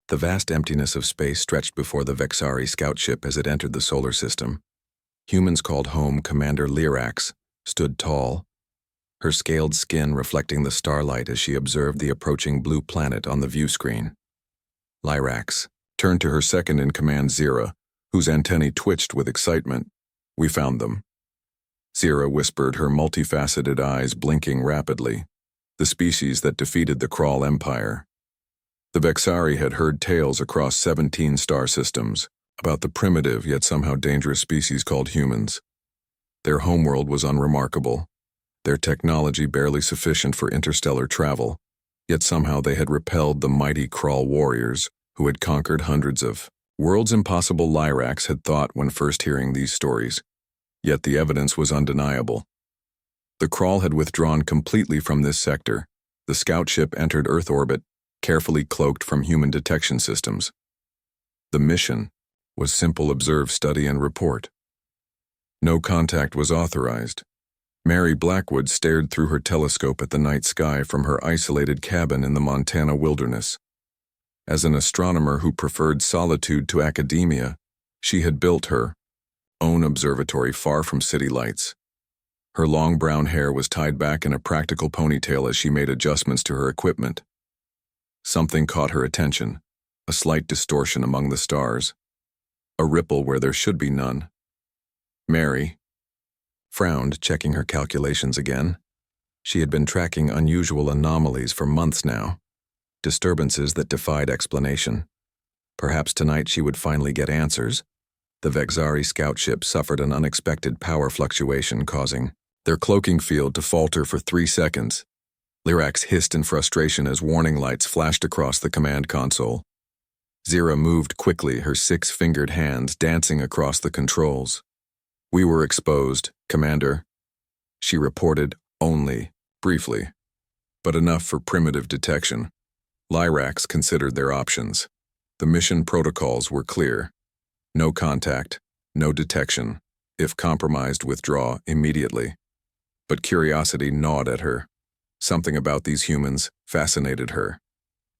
The vast emptiness of space stretched before the Vexari scout ship as it entered the solar system. Humans called home Commander Lyrax stood tall, her scaled skin reflecting the starlight as she observed the approaching blue planet on the view screen. Lyrax turned to her second-in-command Zira, whose antennae twitched with excitement. "We found them," Zira whispered, her multifaceted eyes blinking rapidly. "The species that defeated the Krull Empire." The Vexari had heard tales across 17 star systems about the primitive yet somehow dangerous species called humans. Their homeworld was unremarkable, their technology barely sufficient for interstellar travel, yet somehow they had repelled the mighty Krull warriors who had conquered hundreds of worlds. Impossible, Lyrax had thought when first hearing these stories, yet the evidence was undeniable. The Krull had withdrawn completely from this sector. The scout ship entered Earth orbit, carefully cloaked from human detection systems. The mission was simple: observe, study, and report. No contact was authorized. Mary Blackwood stared through her telescope at the night sky from her isolated cabin in the Montana wilderness. As an astronomer who preferred solitude to academia, she had built her own observatory far from city lights. Her long brown hair was tied back in a practical ponytail as she made adjustments to her equipment. Something caught her attention, a slight distortion among the stars, a ripple where there should be none. Mary frowned, checking her calculations again. She had been tracking unusual anomalies for months now, disturbances that defied explanation. Perhaps tonight she would finally get answers. The Vexari scout ship suffered an unexpected power fluctuation, causing their cloaking field to falter for 3 seconds. Lyrax hissed in frustration as warning lights flashed across the command console. Zira moved quickly, her 6-fingered hands dancing across the controls. "We were exposed, Commander," she reported, only briefly, but enough for primitive detection. Lyrax considered their options. The mission protocols were clear. No contact, no detection. If compromised, withdraw immediately. But curiosity gnawed at her. Something about these humans fascinated her.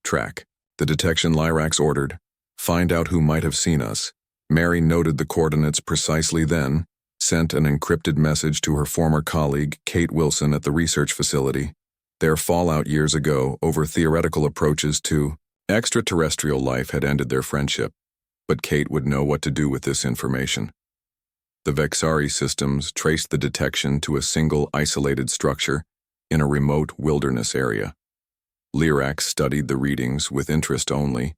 "Track the detection," Lyrax ordered. "Find out who might have seen us." Mary noted the coordinates precisely, then sent an encrypted message to her former colleague, Kate Wilson, at the research facility. Their fallout years ago over theoretical approaches to extraterrestrial life had ended their friendship, but Kate would know what to do with this information. The Vexari systems traced the detection to a single isolated structure in a remote wilderness area. Lyrax studied the readings with interest only.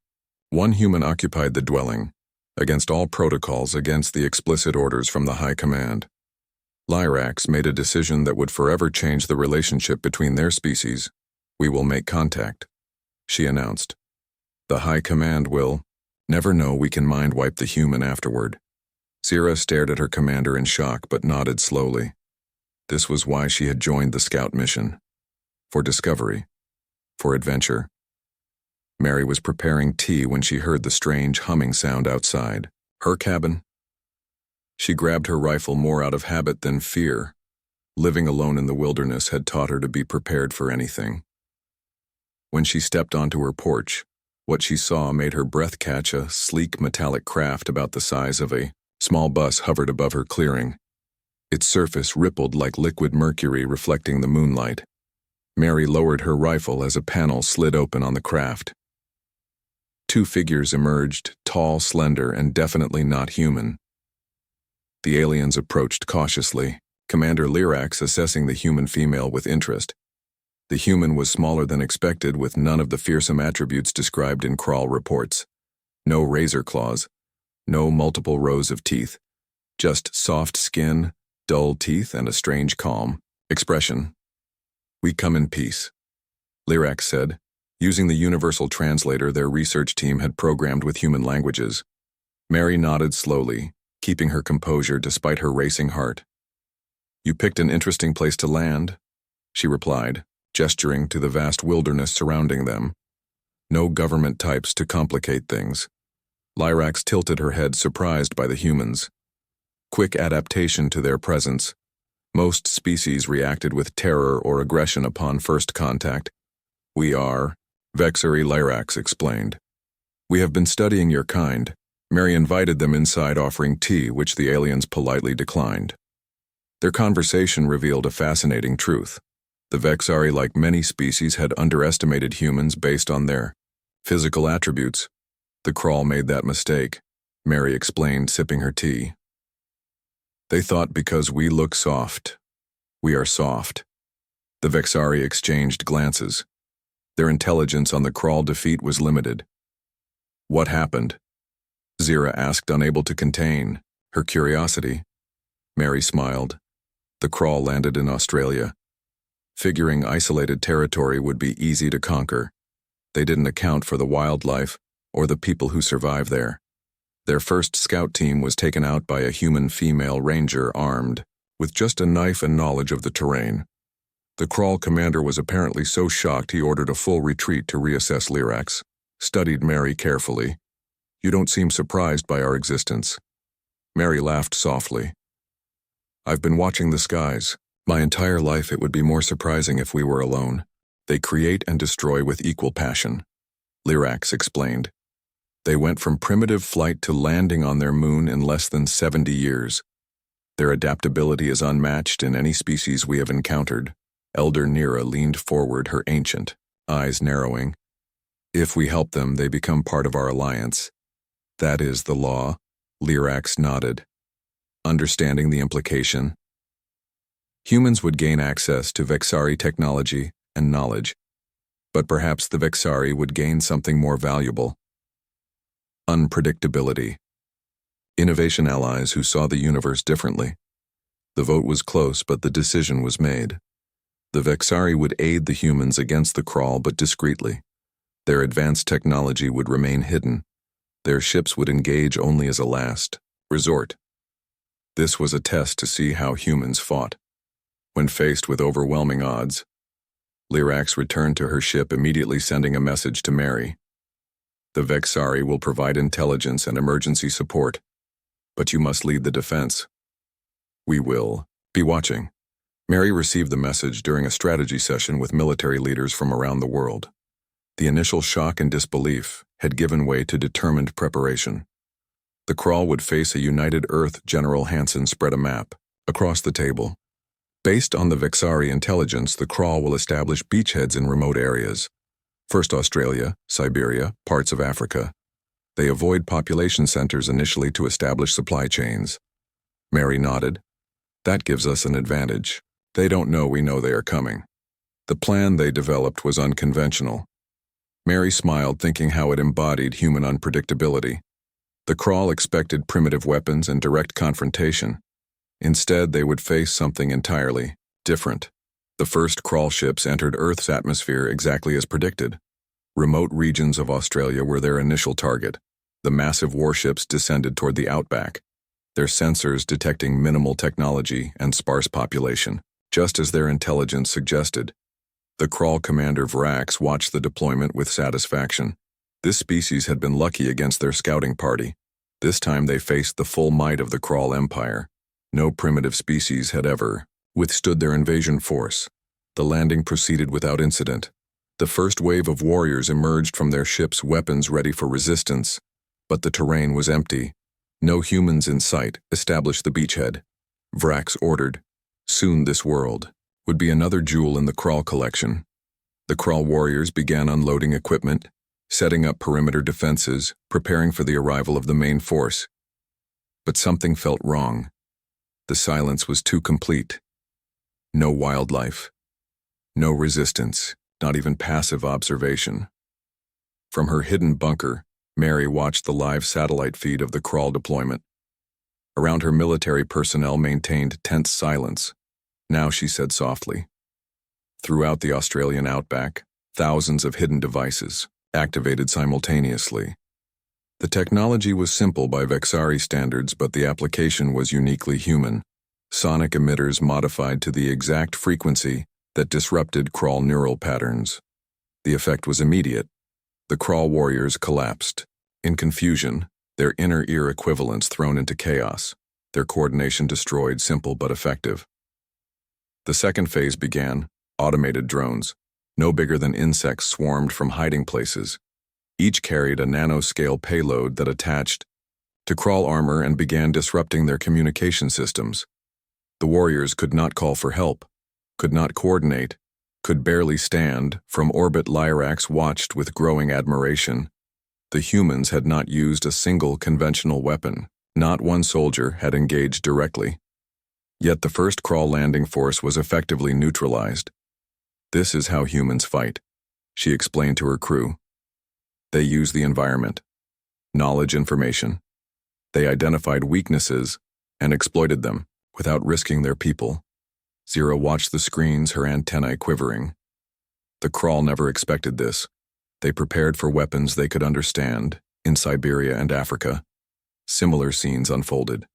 One human occupied the dwelling, against all protocols, against the explicit orders from the High Command. Lyrax made a decision that would forever change the relationship between their species. "We will make contact," she announced. "The High Command will never know we can mind-wipe the human afterward." Zira stared at her commander in shock but nodded slowly. This was why she had joined the scout mission. For discovery. For adventure. Mary was preparing tea when she heard the strange humming sound outside her cabin. She grabbed her rifle more out of habit than fear. Living alone in the wilderness had taught her to be prepared for anything. When she stepped onto her porch, what she saw made her breath catch. A sleek metallic craft about the size of a small bus hovered above her clearing. Its surface rippled like liquid mercury reflecting the moonlight. Mary lowered her rifle as a panel slid open on the craft. 2 figures emerged, tall, slender, and definitely not human. The aliens approached cautiously, Commander Lyrax assessing the human female with interest. The human was smaller than expected, with none of the fearsome attributes described in Krull reports. No razor claws, no multiple rows of teeth, just soft skin, dull teeth, and a strange calm expression. "We come in peace," Lyrax said, using the universal translator their research team had programmed with human languages. Mary nodded slowly, keeping her composure despite her racing heart. "You picked an interesting place to land," she replied, gesturing to the vast wilderness surrounding them. No government types to complicate things. Lyrax tilted her head, surprised by the humans. Quick adaptation to their presence. Most species reacted with terror or aggression upon first contact. "We are," Vexari, Lyrax explained. "We have been studying your kind." Mary invited them inside, offering tea, which the aliens politely declined. Their conversation revealed a fascinating truth. The Vexari, like many species, had underestimated humans based on their physical attributes. The Crawl made that mistake, Mary explained, sipping her tea. "They thought because we look soft, we are soft." The Vexari exchanged glances. Their intelligence on the Crawl defeat was limited. "What happened?" Zira asked, unable to contain her curiosity. Mary smiled. The Crawl landed in Australia. Figuring isolated territory would be easy to conquer, they didn't account for the wildlife or the people who survive there. Their first scout team was taken out by a human female ranger armed with just a knife and knowledge of the terrain. The Crawl commander was apparently so shocked he ordered a full retreat to reassess Lyrax, studied Mary carefully. "You don't seem surprised by our existence." Mary laughed softly. "I've been watching the skies. My entire life it would be more surprising if we were alone. They create and destroy with equal passion." Lyrax explained. "They went from primitive flight to landing on their moon in less than 70 years. Their adaptability is unmatched in any species we have encountered." Elder Nira leaned forward, her ancient eyes narrowing. "If we help them, they become part of our alliance. That is the law." Lyrax nodded, understanding the implication. Humans would gain access to Vexari technology and knowledge, but perhaps the Vexari would gain something more valuable: unpredictability. Innovation allies who saw the universe differently. The vote was close, but the decision was made. The Vexari would aid the humans against the Crawl, but discreetly. Their advanced technology would remain hidden. Their ships would engage only as a last resort. This was a test to see how humans fought. When faced with overwhelming odds, Lyrax returned to her ship, immediately sending a message to Mary. "The Vexari will provide intelligence and emergency support, but you must lead the defense." "We will be watching." Mary received the message during a strategy session with military leaders from around the world. The initial shock and disbelief had given way to determined preparation. The Crawl would face a united Earth. General Hansen spread a map across the table. Based on the Vexari intelligence, the Crawl will establish beachheads in remote areas. First Australia, Siberia, parts of Africa. They avoid population centers initially to establish supply chains. Mary nodded. "That gives us an advantage. They don't know we know they are coming." The plan they developed was unconventional. Mary smiled, thinking how it embodied human unpredictability. The Crawl expected primitive weapons and direct confrontation. Instead, they would face something entirely different. The first Crawl ships entered Earth's atmosphere exactly as predicted. Remote regions of Australia were their initial target. The massive warships descended toward the outback, their sensors detecting minimal technology and sparse population, just as their intelligence suggested. The Crawl commander Vrax watched the deployment with satisfaction. This species had been lucky against their scouting party. This time they faced the full might of the Crawl Empire. No primitive species had ever withstood their invasion force. The landing proceeded without incident. The first wave of warriors emerged from their ships, weapons ready for resistance, but the terrain was empty. No humans in sight. "Establish the beachhead," Vrax ordered. Soon this world would be another jewel in the Crawl collection. The Crawl warriors began unloading equipment, setting up perimeter defenses, preparing for the arrival of the main force. But something felt wrong. The silence was too complete. No wildlife. No resistance, not even passive observation. From her hidden bunker, Mary watched the live satellite feed of the Crawl deployment. Around her, military personnel maintained tense silence. Now she said softly. Throughout the Australian outback, thousands of hidden devices activated simultaneously. The technology was simple by Vexari standards, but the application was uniquely human. Sonic emitters modified to the exact frequency that disrupted Crawl neural patterns. The effect was immediate. The Crawl warriors collapsed. In confusion, their inner ear equivalents thrown into chaos, their coordination destroyed, simple but effective. The second phase began. Automated drones, no bigger than insects, swarmed from hiding places. Each carried a nanoscale payload that attached to crawl armor and began disrupting their communication systems. The warriors could not call for help, could not coordinate, could barely stand. From orbit, Lyrax watched with growing admiration. The humans had not used a single conventional weapon. Not one soldier had engaged directly. Yet the first crawl landing force was effectively neutralized. "This is how humans fight," she explained to her crew. "They use the environment, knowledge, information. They identified weaknesses and exploited them without risking their people." Zira watched the screens, her antennae quivering. The crawl never expected this. They prepared for weapons they could understand. In Siberia and Africa, similar scenes unfolded.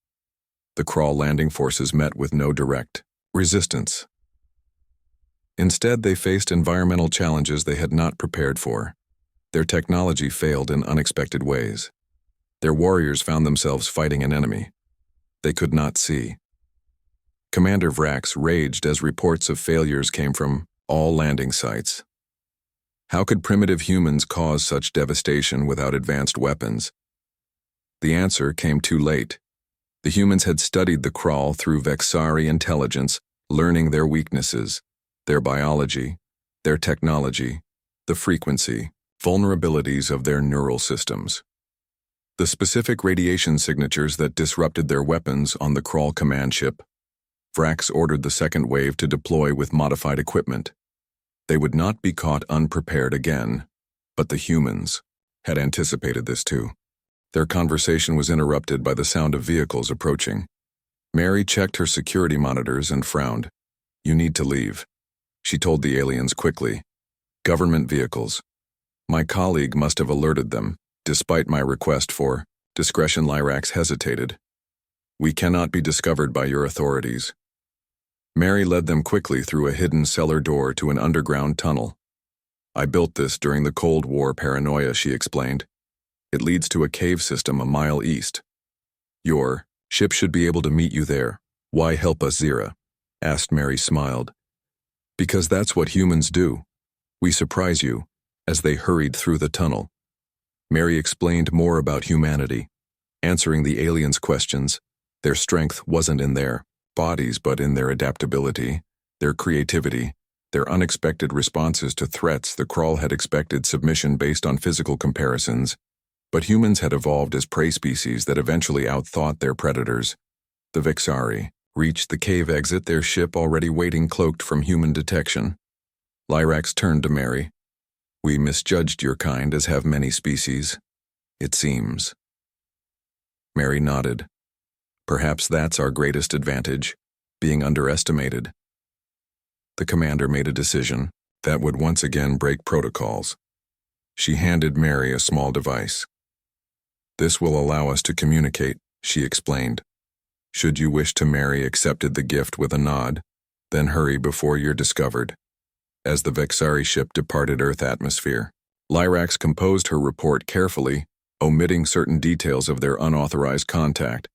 The crawl landing forces met with no direct resistance. Instead, they faced environmental challenges they had not prepared for. Their technology failed in unexpected ways. Their warriors found themselves fighting an enemy they could not see. Commander Vrax raged as reports of failures came from all landing sites. How could primitive humans cause such devastation without advanced weapons? The answer came too late. The humans had studied the crawl through Vexari intelligence, learning their weaknesses, their biology, their technology, the frequency, vulnerabilities of their neural systems. The specific radiation signatures that disrupted their weapons on the crawl command ship. Vrax ordered the second wave to deploy with modified equipment. They would not be caught unprepared again, but the humans had anticipated this too. Their conversation was interrupted by the sound of vehicles approaching. Mary checked her security monitors and frowned. "You need to leave," she told the aliens quickly. "Government vehicles. My colleague must have alerted them, despite my request for discretion." Lyrax hesitated. "We cannot be discovered by your authorities." Mary led them quickly through a hidden cellar door to an underground tunnel. "I built this during the Cold War paranoia," she explained. "It leads to a cave system a mile east. Your ship should be able to meet you there." "Why help us, Zira?" asked Mary, smiled. "Because that's what humans do. We surprise you," as they hurried through the tunnel. Mary explained more about humanity, answering the aliens' questions. Their strength wasn't in their bodies, but in their adaptability, their creativity, their unexpected responses to threats. The crawl had expected submission based on physical comparisons, but humans had evolved as prey species that eventually outthought their predators. The Vexari reached the cave exit, their ship already waiting, cloaked from human detection. Lyrax turned to Mary. "We misjudged your kind, as have many species, it seems." Mary nodded. "Perhaps that's our greatest advantage, being underestimated." The commander made a decision that would once again break protocols. She handed Mary a small device. "This will allow us to communicate," she explained. "Should you wish to." Mary accepted the gift with a nod. "Then hurry before you're discovered." As the Vexari ship departed Earth atmosphere, Lyrax composed her report carefully, omitting certain details of their unauthorized contact.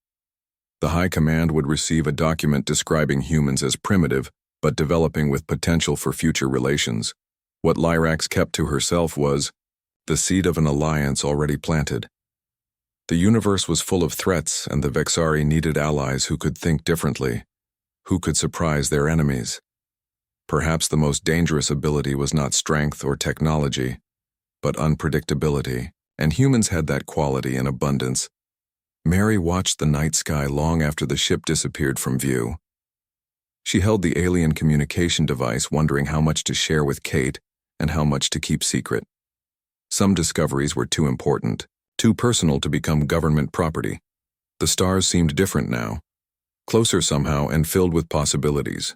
The High Command would receive a document describing humans as primitive, but developing with potential for future relations. What Lyrax kept to herself was the seed of an alliance already planted. The universe was full of threats, and the Vexari needed allies who could think differently, who could surprise their enemies. Perhaps the most dangerous ability was not strength or technology, but unpredictability, and humans had that quality in abundance. Mary watched the night sky long after the ship disappeared from view. She held the alien communication device, wondering how much to share with Kate and how much to keep secret. Some discoveries were too important, too personal to become government property. The stars seemed different now, closer somehow and filled with possibilities.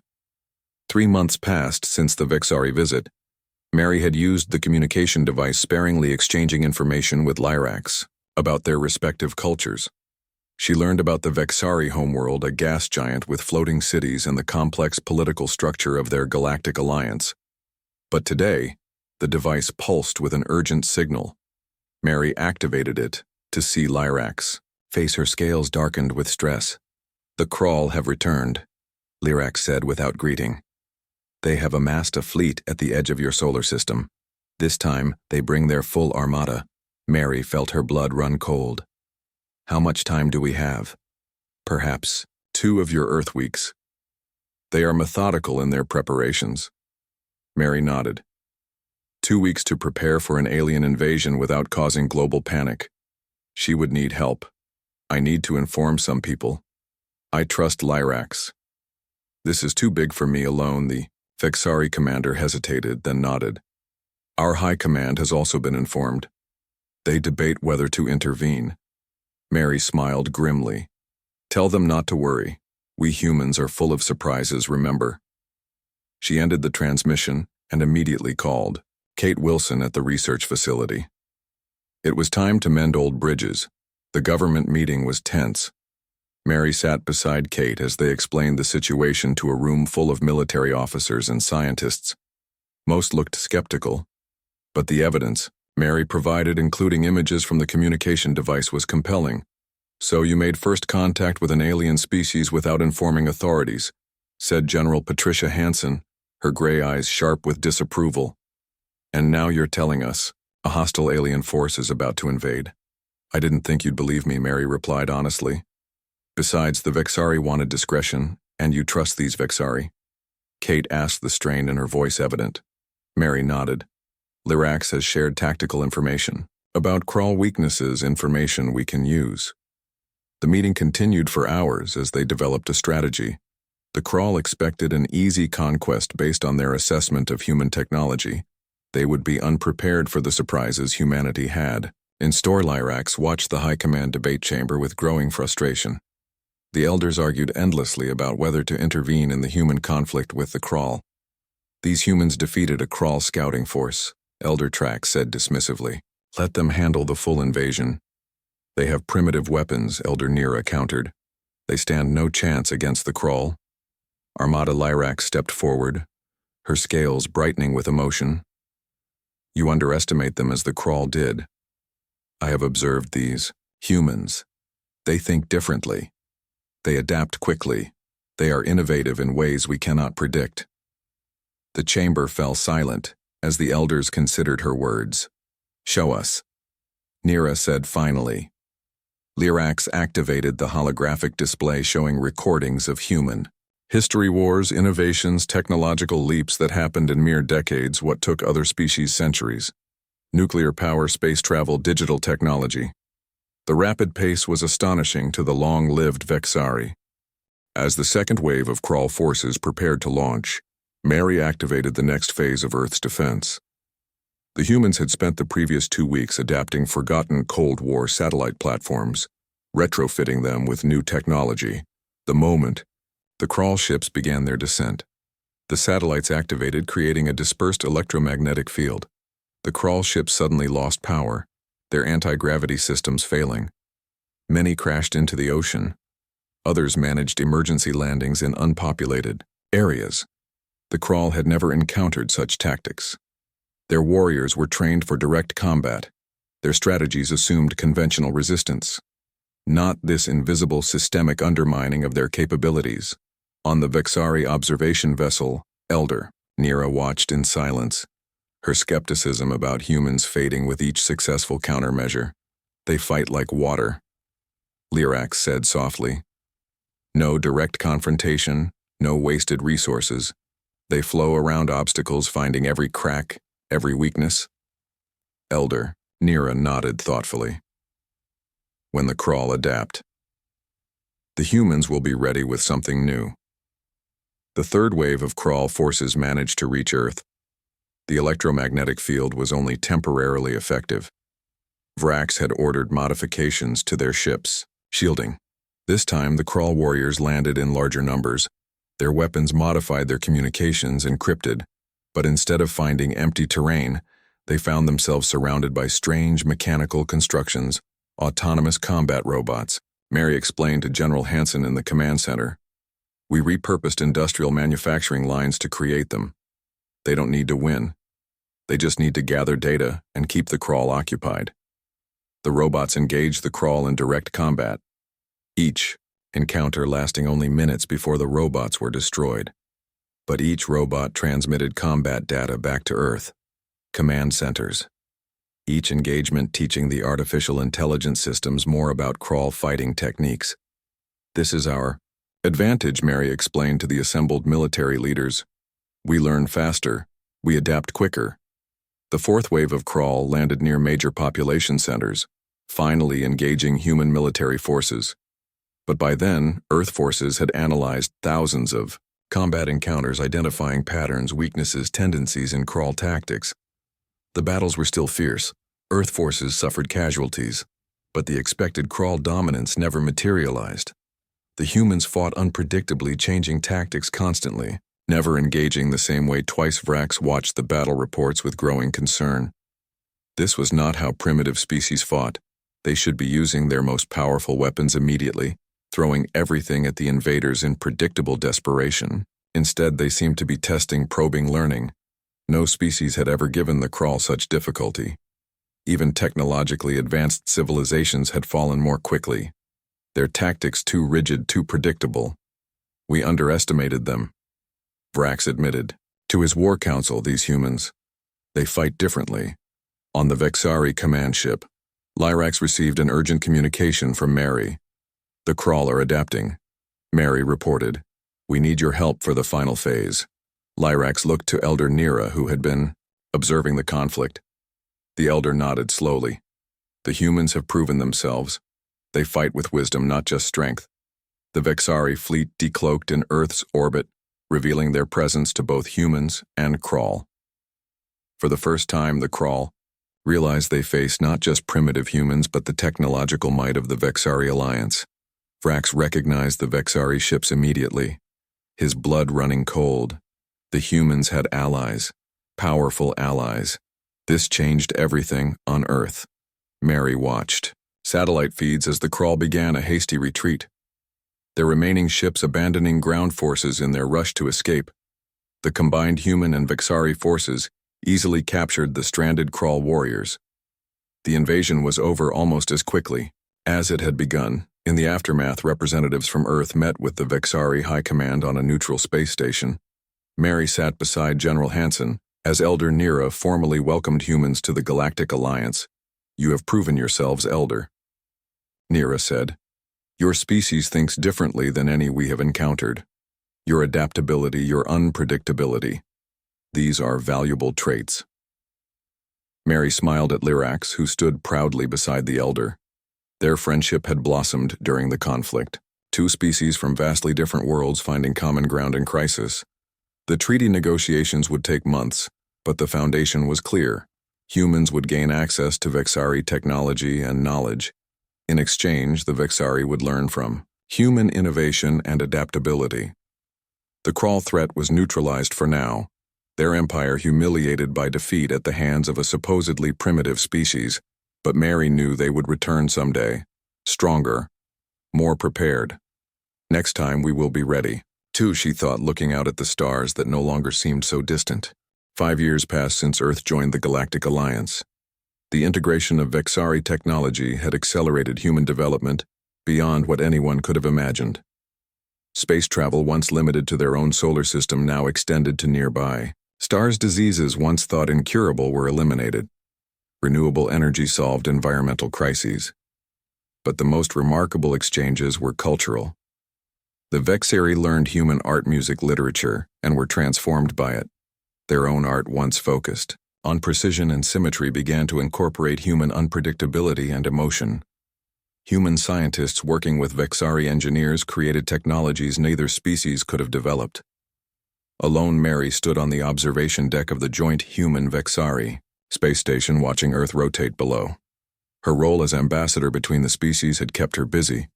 3 months passed since the Vexari visit. Mary had used the communication device sparingly, exchanging information with Lyrax about their respective cultures. She learned about the Vexari homeworld, a gas giant with floating cities, and the complex political structure of their galactic alliance. But today, the device pulsed with an urgent signal. Mary activated it to see Lyrax face. Her scales darkened with stress. "The Crawl have returned," Lyrax said without greeting. "They have amassed a fleet at the edge of your solar system. This time, they bring their full armada. Mary felt her blood run cold. How much time do we have? Perhaps 2 of your Earth weeks. They are methodical in their preparations. Mary nodded. 2 weeks to prepare for an alien invasion without causing global panic. She would need help. I need to inform some people. I trust Lyrax. This is too big for me alone, the Vexari commander hesitated, then nodded. Our high command has also been informed. They debate whether to intervene. Mary smiled grimly. Tell them not to worry. We humans are full of surprises, remember. She ended the transmission and immediately called Kate Wilson at the research facility. It was time to mend old bridges. The government meeting was tense. Mary sat beside Kate as they explained the situation to a room full of military officers and scientists. Most looked skeptical, but the evidence Mary provided, including images from the communication device, was compelling. So you made first contact with an alien species without informing authorities, said General Patricia Hansen, her gray eyes sharp with disapproval. And now you're telling us a hostile alien force is about to invade. I didn't think you'd believe me, Mary replied honestly. Besides, the Vexari wanted discretion, and you trust these Vexari? Kate asked, the strain in her voice evident. Mary nodded. Lyrax has shared tactical information about crawl weaknesses, information we can use. The meeting continued for hours as they developed a strategy. The crawl expected an easy conquest based on their assessment of human technology. They would be unprepared for the surprises humanity had. In store, Lyrax watched the High Command debate chamber with growing frustration. The elders argued endlessly about whether to intervene in the human conflict with the crawl. These humans defeated a crawl scouting force, Elder Trax said dismissively. Let them handle the full invasion. They have primitive weapons, Elder Nira countered. They stand no chance against the crawl. Armada Lyrax stepped forward, her scales brightening with emotion. You underestimate them as the crawl did. I have observed these humans. They think differently. They adapt quickly. They are innovative in ways we cannot predict. The chamber fell silent as the elders considered her words. Show us, Nira said finally. Lyrax activated the holographic display showing recordings of human history, wars, innovations, technological leaps that happened in mere decades, what took other species centuries. Nuclear power, space travel, digital technology. The rapid pace was astonishing to the long-lived Vexari. As the second wave of crawl forces prepared to launch, Mary activated the next phase of Earth's defense. The humans had spent the previous 2 weeks adapting forgotten Cold War satellite platforms, retrofitting them with new technology. The moment the crawl ships began their descent, the satellites activated, creating a dispersed electromagnetic field. The crawl ships suddenly lost power, their anti-gravity systems failing. Many crashed into the ocean. Others managed emergency landings in unpopulated areas. The crawl had never encountered such tactics. Their warriors were trained for direct combat. Their strategies assumed conventional resistance, not this invisible systemic undermining of their capabilities. On the Vexari observation vessel, Elder Nira watched in silence, her skepticism about humans fading with each successful countermeasure. They fight like water, Lyrax said softly. No direct confrontation, no wasted resources. They flow around obstacles, finding every crack, every weakness. Elder Nira nodded thoughtfully. When the crawl adapt, the humans will be ready with something new. The third wave of crawl forces managed to reach Earth. The electromagnetic field was only temporarily effective. Vrax had ordered modifications to their ships' shielding. This time, the crawl warriors landed in larger numbers. Their weapons modified their communications, encrypted, but instead of finding empty terrain, they found themselves surrounded by strange mechanical constructions, autonomous combat robots. Mary explained to General Hansen in the command center. We repurposed industrial manufacturing lines to create them. They don't need to win. They just need to gather data and keep the crawl occupied. The robots engaged the crawl in direct combat, each encounter lasting only minutes before the robots were destroyed. But each robot transmitted combat data back to Earth, command centers. each engagement teaching the artificial intelligence systems more about crawl fighting techniques. "This is our advantage," Mary explained to the assembled military leaders. "We learn faster, we adapt quicker." The fourth wave of crawl landed near major population centers, finally engaging human military forces. But by then, Earth forces had analyzed thousands of combat encounters, identifying patterns, weaknesses, tendencies in crawl tactics. The battles were still fierce. Earth forces suffered casualties, but the expected crawl dominance never materialized. The humans fought unpredictably, changing tactics constantly, never engaging the same way twice. Vrax watched the battle reports with growing concern. This was not how primitive species fought. They should be using their most powerful weapons immediately, throwing everything at the invaders in predictable desperation. Instead, they seemed to be testing, probing, learning. No species had ever given the crawl such difficulty. Even technologically advanced civilizations had fallen more quickly. Their tactics too rigid, too predictable. "We underestimated them," Vrax admitted. To his war council, these humans, "They fight differently." On the Vexari command ship, Lyrax received an urgent communication from Mary. "The crawl are adapting," Mary reported. "We need your help for the final phase." Lyrax looked to Elder Nira, who had been observing the conflict. The Elder nodded slowly. "The humans have proven themselves. They fight with wisdom, not just strength." The Vexari fleet decloaked in Earth's orbit, revealing their presence to both humans and crawl. For the first time, the crawl realized they faced not just primitive humans but the technological might of the Vexari Alliance. Vrax recognized the Vexari ships immediately, his blood running cold. The humans had allies, powerful allies. This changed everything on Earth. Mary watched satellite feeds as the crawl began a hasty retreat, their remaining ships abandoning ground forces in their rush to escape. The combined human and Vexari forces easily captured the stranded crawl warriors. The invasion was over almost as quickly as it had begun. In the aftermath, representatives from Earth met with the Vexari High Command on a neutral space station. Mary sat beside General Hansen as Elder Nira formally welcomed humans to the Galactic Alliance. "You have proven yourselves, Elder," Nira said. "Your species thinks differently than any we have encountered. Your adaptability, your unpredictability. These are valuable traits." Mary smiled at Lyrax, who stood proudly beside the Elder. Their friendship had blossomed during the conflict, two species from vastly different worlds finding common ground in crisis. The treaty negotiations would take months, but the foundation was clear. Humans would gain access to Vexari technology and knowledge. In exchange, the Vexari would learn from human innovation and adaptability. The crawl threat was neutralized for now, their empire humiliated by defeat at the hands of a supposedly primitive species. But Mary knew they would return someday, stronger, more prepared. "Next time we will be ready." Too, she thought, looking out at the stars that no longer seemed so distant. 5 years passed since Earth joined the Galactic Alliance. The integration of Vexari technology had accelerated human development beyond what anyone could have imagined. Space travel, once limited to their own solar system, now extended to nearby stars. Diseases once thought incurable were eliminated. Renewable energy solved environmental crises. But the most remarkable exchanges were cultural. The Vexari learned human art, music, literature, and were transformed by it. Their own art, once focused on precision and symmetry, began to incorporate human unpredictability and emotion. Human scientists working with Vexari engineers created technologies neither species could have developed. Alone, Mary stood on the observation deck of the joint human-Vexari space station, watching Earth rotate below. Her role as ambassador between the species had kept her busy,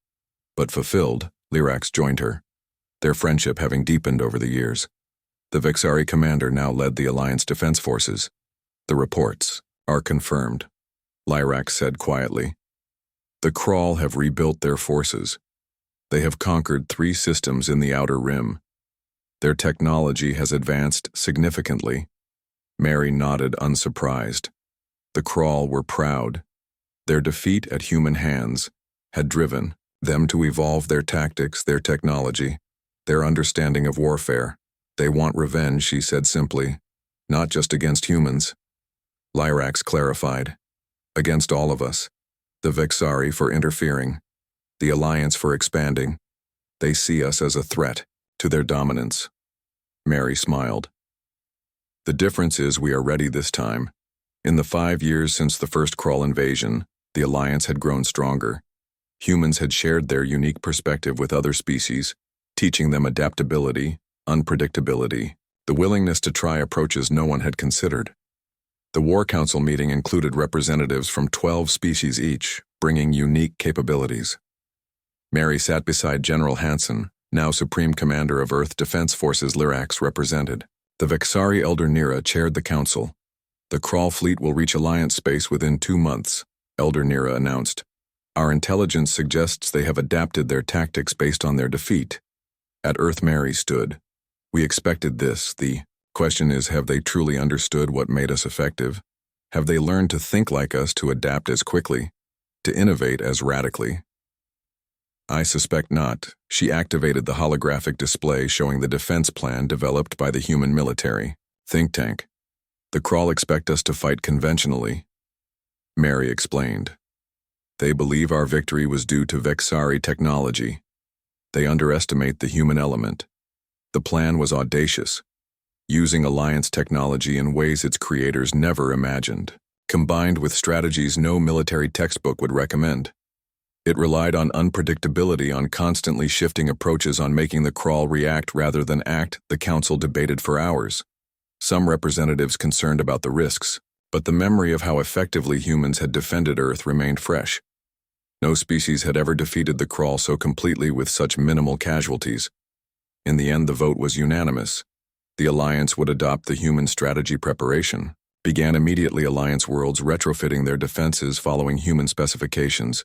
but fulfilled. Lyrax joined her, their friendship having deepened over the years. The Vexari commander now led the Alliance Defense Forces. "The reports are confirmed," Lyrax said quietly. "The crawl have rebuilt their forces. They have conquered 3 systems in the Outer Rim. Their technology has advanced significantly." Mary nodded, unsurprised. The crawl were proud. Their defeat at human hands had driven them to evolve their tactics, their technology, their understanding of warfare. "They want revenge," she said simply, "not just against humans." Lyrax clarified, Against all of us. The Vexari for interfering. The Alliance for expanding. They see us as a threat to their dominance. Mary smiled. The difference is we are ready this time. In the 5 years since the first Krull invasion, the Alliance had grown stronger. Humans had shared their unique perspective with other species, teaching them adaptability, unpredictability, the willingness to try approaches no one had considered. The War Council meeting included representatives from 12 species each, bringing unique capabilities. Mary sat beside General Hansen, now Supreme Commander of Earth Defense Forces Lyrax represented. The Vexari Elder Nira chaired the council. The Krull fleet will reach Alliance space within 2 months, Elder Nira announced. Our intelligence suggests they have adapted their tactics based on their defeat. At Earth Mary stood. We expected this. The question is, have they truly understood what made us effective? Have they learned to think like us, to adapt as quickly, to innovate as radically? I suspect not. She activated the holographic display showing the defense plan developed by the human military think tank. The Krull expect us to fight conventionally. Mary explained. They believe our victory was due to Vexari technology. They underestimate the human element. The plan was audacious, using Alliance technology in ways its creators never imagined, combined with strategies no military textbook would recommend. It relied on unpredictability, on constantly shifting approaches, on making the Krull react rather than act. The council debated for hours. Some representatives concerned about the risks, but the memory of how effectively humans had defended Earth remained fresh. No species had ever defeated the Krull so completely with such minimal casualties. In the end, the vote was unanimous. The Alliance would adopt the human strategy preparation. Began immediately. Alliance worlds retrofitting their defenses following human specifications.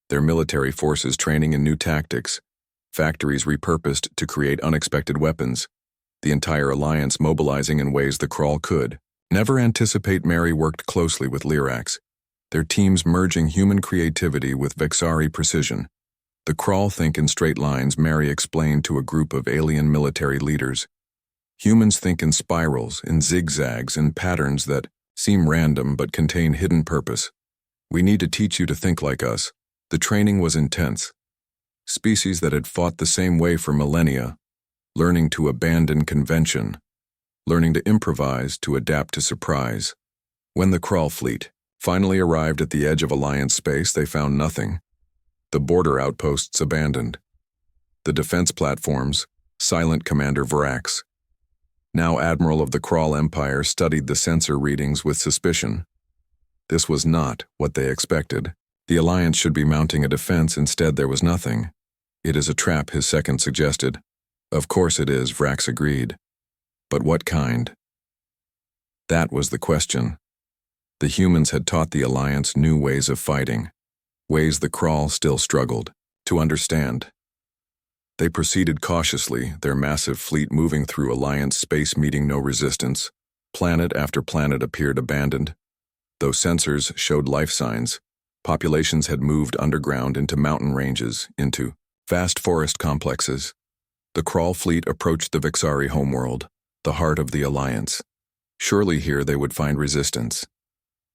Their military forces training in new tactics. Factories repurposed to create unexpected weapons. The entire Alliance mobilizing in ways the Krull could never anticipate. Mary worked closely with Lyrax, their teams merging human creativity with Vexari precision. The Krull think in straight lines, Mary explained to a group of alien military leaders. Humans think in spirals, in zigzags, in patterns that seem random but contain hidden purpose. We need to teach you to think like us. The training was intense. Species that had fought the same way for millennia, learning to abandon convention, learning to improvise, to adapt to surprise. When the Krull fleet finally arrived at the edge of Alliance space, they found nothing. The border outposts abandoned. The defense platforms, silent Commander Vrax, now Admiral of the Krull Empire, studied the sensor readings with suspicion. This was not what they expected. The Alliance should be mounting a defense. Instead, there was nothing. It is a trap, his second suggested. Of course it is, Vrax agreed. But what kind? That was the question. The humans had taught the Alliance new ways of fighting, ways the Krull still struggled to understand. They proceeded cautiously, their massive fleet moving through Alliance space, meeting no resistance. Planet after planet appeared abandoned. Though sensors showed life signs, populations had moved underground into mountain ranges, into vast forest complexes. The Krull fleet approached the Vexari homeworld, the heart of the Alliance. Surely here they would find resistance.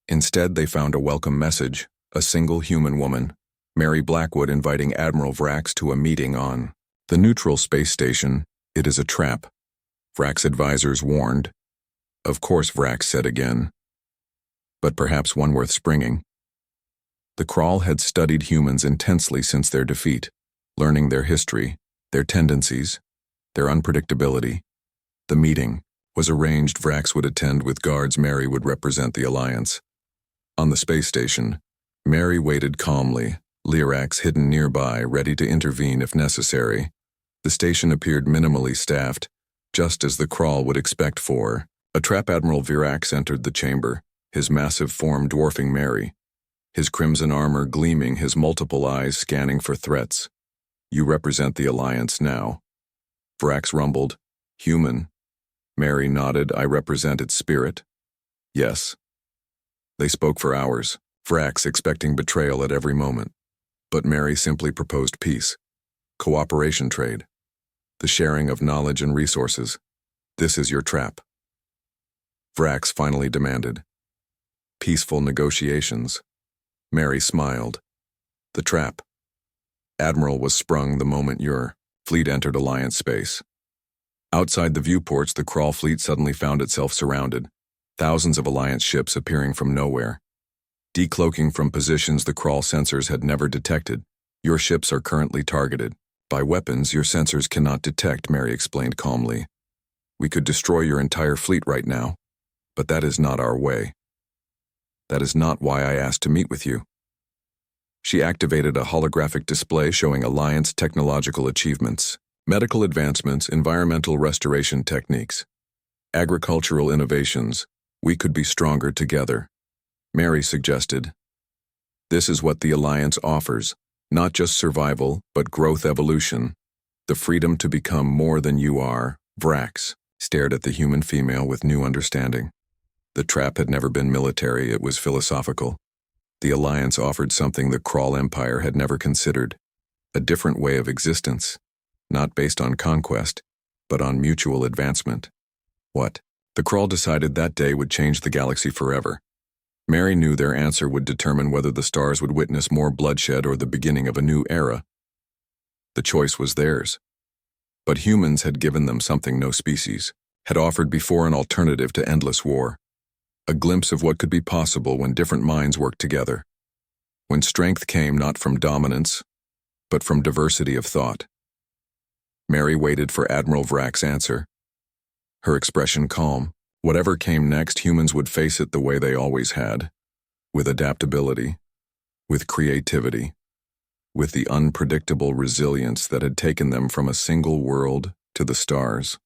Instead, they found a welcome message, a single human woman, Mary Blackwood, inviting Admiral Vrax to a meeting on the neutral space station. It is a trap, Vrax advisors warned. Of course, Vrax said again. But perhaps one worth springing. The Krull had studied humans intensely since their defeat, learning their history, their tendencies, their unpredictability. The meeting was arranged. Vrax would attend with guards. Mary would represent the Alliance. On the space station, Mary waited calmly, Lyrax hidden nearby, ready to intervene if necessary. The station appeared minimally staffed, just as the Krull would expect for a trap. Admiral Vrax entered the chamber, his massive form dwarfing Mary, his crimson armor gleaming, his multiple eyes scanning for threats. You represent the Alliance now. Vrax rumbled. Human. Mary nodded. I represent its spirit. Yes. They spoke for hours, Vrax expecting betrayal at every moment. But Mary simply proposed peace, cooperation, trade, the sharing of knowledge and resources. This is your trap. Vrax finally demanded. Peaceful negotiations. Mary smiled. The trap. Admiral was sprung the moment your fleet entered Alliance space. Outside the viewports, the crawl fleet suddenly found itself surrounded, thousands of Alliance ships appearing from nowhere. Decloaking from positions the crawl sensors had never detected, your ships are currently targeted. By weapons your sensors cannot detect, Mary explained calmly. We could destroy your entire fleet right now, but that is not our way. That is not why I asked to meet with you. She activated a holographic display showing Alliance technological achievements, medical advancements, environmental restoration techniques, agricultural innovations. We could be stronger together, Mary suggested. This is what the Alliance offers, not just survival, but growth evolution. The freedom to become more than you are. Vrax stared at the human female with new understanding. The trap had never been military, it was philosophical. The Alliance offered something the Crawl Empire had never considered, a different way of existence, not based on conquest, but on mutual advancement. What? The Crawl decided that day would change the galaxy forever. Mary knew their answer would determine whether the stars would witness more bloodshed or the beginning of a new era. The choice was theirs. But humans had given them something no species had offered before, an alternative to endless war. A glimpse of what could be possible when different minds worked together. When strength came not from dominance, but from diversity of thought. Mary waited for Admiral Vrax's answer. Her expression calm. Whatever came next, humans would face it the way they always had. With adaptability, with creativity, with the unpredictable resilience that had taken them from a single world to the stars.